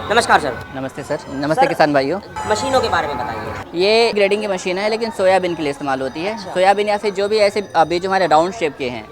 नमस्कार सर। नमस्ते सर। नमस्ते किसान भाइयों। मशीनों के बारे में बताइए। ये ग्रेडिंग की मशीन है, लेकिन सोयाबीन के लिए इस्तेमाल होती है। सोयाबीन या फिर जो भी ऐसे बीज हमारे राउंड शेप के हैं,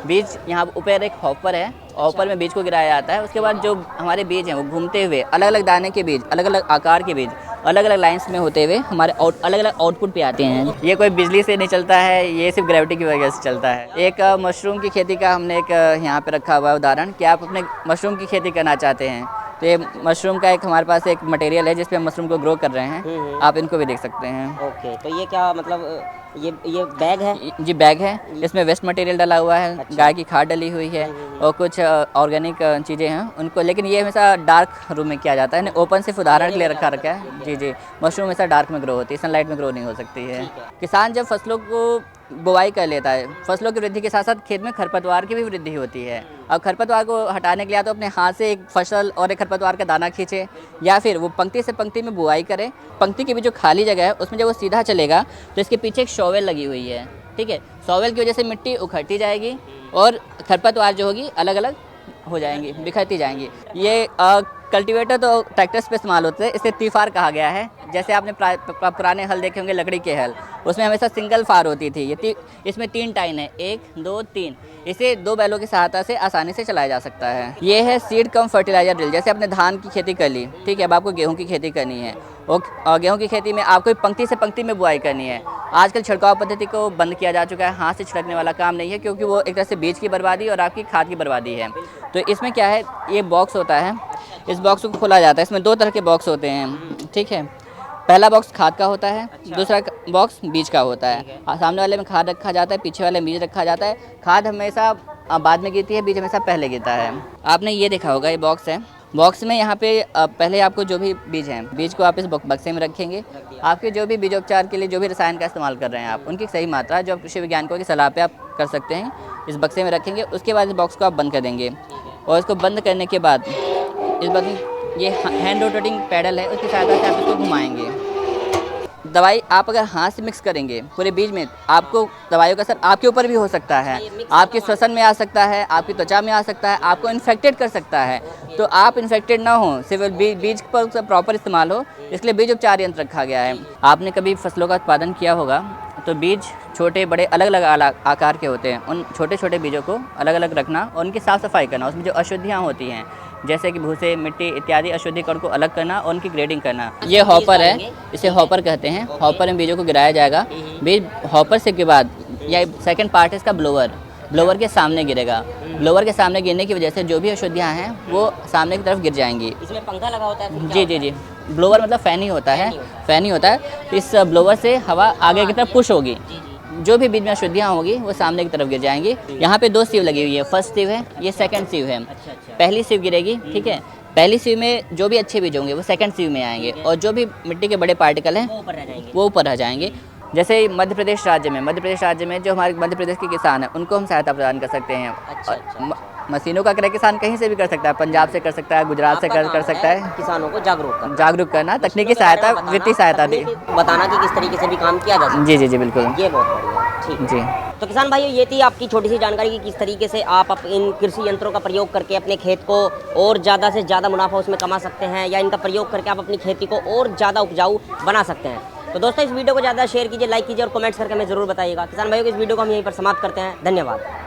बीज यहाँ ऊपर एक हॉपर है, हॉपर में बीज को गिराया जाता है। उसके बाद जो हमारे बीज हैं वो घूमते हुए अलग अलग दाने के बीज, अलग अलग आकार के बीज, अलग अलग लाइंस में होते हुए हमारे अलग अलग आउटपुट पे आते हैं। ये कोई बिजली से नहीं चलता है, ये सिर्फ ग्रेविटी की वजह से चलता है। एक मशरूम की खेती का हमने एक यहाँ पे रखा हुआ है उदाहरण कि आप अपने मशरूम की खेती करना चाहते हैं, तो ये मशरूम का एक हमारे पास एक मटेरियल है जिस पे हम मशरूम को ग्रो कर रहे हैं। आप इनको भी देख सकते हैं। ओके, तो ये क्या मतलब ये बैग है? जी बैग है, इसमें वेस्ट मटेरियल डाला हुआ है। अच्छा। गाय की खाद डली हुई है और कुछ ऑर्गेनिक चीज़ें हैं उनको, लेकिन ये हमेशा डार्क रूम में किया जाता है। ओपन सिर्फ उदाहरण के लिए रखा है। जी, मशरूम हमेशा डार्क में ग्रो होती है, सनलाइट में ग्रो नहीं हो सकती है। किसान जब फसलों को बुवाई कर लेता है, फसलों की वृद्धि के साथ साथ खेत में खरपतवार की भी वृद्धि होती है। अब खरपतवार को हटाने के लिए तो अपने हाथ से एक फसल और एक खरपतवार का दाना खींचे, या फिर वो पंक्ति से पंक्ति में बुवाई करें। पंक्ति की भी जो खाली जगह है उसमें जब वो सीधा चलेगा तो इसके पीछे एक शॉवेल लगी हुई है। ठीक है, शॉवेल की वजह से मिट्टी उखड़ती जाएगी और खरपतवार जो होगी अलग अलग हो जाएंगी, बिखरती जाएंगी। ये कल्टीवेटर तो ट्रैक्टर्स पे इस्तेमाल होते हैं, इसे तीफार कहा गया है। जैसे आपने पुराने हल देखे होंगे लकड़ी के हल, उसमें हमेशा सिंगल फार होती थी। इसमें 3 टाइन है, 1 2 3। इसे 2 बैलों की सहायता से आसानी से चलाया जा सकता है। ये है सीड कम फर्टिलाइजर ड्रिल। जैसे आपने धान की खेती कर ली, ठीक है, अब आपको गेहूँ की खेती करनी है और गेहूँ की खेती में आपको पंक्ति से पंक्ति में बुआई करनी है। आजकल छिड़काव पद्धति को बंद किया जा चुका है, हाथ से छिड़कने वाला काम नहीं है, क्योंकि वो एक तरह से बीज की बर्बादी और आपकी खाद की बर्बादी है। तो इसमें क्या है, ये बॉक्स होता है, इस बॉक्स को खोला जाता है। इसमें 2 तरह के बॉक्स होते हैं, ठीक है। पहला बॉक्स खाद का होता है, दूसरा बॉक्स बीज का होता है। सामने वाले में खाद रखा जाता है, पीछे वाले में बीज रखा जाता है। खाद हमेशा बाद में गिरती है, बीज हमेशा पहले गिरता है। आपने ये देखा होगा, ये बॉक्स है। बॉक्स में यहाँ पे पहले आपको जो भी बीज हैं, बीज को आप इस बक्से में रखेंगे। आपके जो भी बीजोपचार के लिए जो भी रसायन का इस्तेमाल कर रहे हैं आप, उनकी सही मात्रा जो कृषि वैज्ञानिकों की सलाह पे आप कर सकते हैं, इस बक्से में रखेंगे। उसके बाद इस बॉक्स को आप बंद कर देंगे और इसको बंद करने के बाद इस बक्से ये हैंड रोटेटिंग पैडल है, उसकी सहायता से आप इसको घुमाएंगे। दवाई आप अगर हाथ से मिक्स करेंगे पूरे बीज में, आपको दवाइयों का असर आपके ऊपर भी हो सकता है, आपके श्वसन में आ सकता है, आपकी त्वचा में आ सकता है, आपको इन्फेक्टेड कर सकता है। तो आप इन्फेक्टेड ना हो, सिर्फ बीज पर प्रॉपर इस्तेमाल हो, इसलिए बीज उपचार यंत्र रखा गया है। आपने कभी फसलों का उत्पादन किया होगा तो बीज छोटे बड़े अलग अलग आकार के होते हैं। उन छोटे छोटे बीजों को अलग अलग रखना और उनकी साफ़ सफाई करना, उसमें जो अशुद्धियाँ होती हैं जैसे कि भूसे, मिट्टी इत्यादि अशुद्धिकरण को अलग करना और उनकी ग्रेडिंग करना। ये हॉपर है, इसे हॉपर कहते हैं। हॉपर में बीजों को गिराया जाएगा। बीज हॉपर से के बाद या सेकंड पार्ट है इसका ब्लोवर के सामने गिरेगा। ब्लोवर के सामने गिरने की वजह से जो भी अशुद्धियाँ हैं वो सामने की तरफ गिर जाएंगी। इसमें पंखा लगा होता है? जी। ब्लोवर मतलब फैन ही होता है, फैन ही होता है। इस ब्लोवर से हवा आगे की तरफ पुश होगी, जो भी बीज में अशुद्धियाँ होगी वो सामने की तरफ गिर जाएंगी। यहाँ पे 2 सीव लगी हुई है, फर्स्ट सीव है, ये सेकंड सीव है। पहली सीव गिरेगी, ठीक है। पहली सीव में जो भी अच्छे बीज होंगे वो सेकंड सीव में आएंगे और जो भी मिट्टी के बड़े पार्टिकल हैं वो ऊपर रह जाएंगे। जैसे मध्य प्रदेश राज्य में जो हमारे मध्य प्रदेश के किसान हैं उनको हम सहायता प्रदान कर सकते हैं। मशीनों का क्रय किसान कहीं से भी कर सकता है, पंजाब से कर सकता है, गुजरात से कर सकता है। किसानों को जागरूक करना, तकनीकी सहायता, वित्तीय सहायता दी, बताना कि किस तरीके से भी काम किया जा सकता है। जी बिल्कुल, ये बहुत बढ़िया, ठीक जी। तो किसान भाइयों, ये थी आपकी छोटी सी जानकारी कि किस तरीके से आप इन कृषि यंत्रों का प्रयोग करके अपने खेत को और ज़्यादा से ज़्यादा मुनाफा उसमें कमा सकते हैं, या इनका प्रयोग करके आप अपनी खेती को और ज़्यादा उपजाऊ बना सकते हैं। तो दोस्तों, इस वीडियो को ज़्यादा शेयर कीजिए, लाइक कीजिए और कमेंट्स करके हमें ज़रूर बताइएगा। किसान भाइयों, इस वीडियो को हम यहीं पर समाप्त करते हैं। धन्यवाद।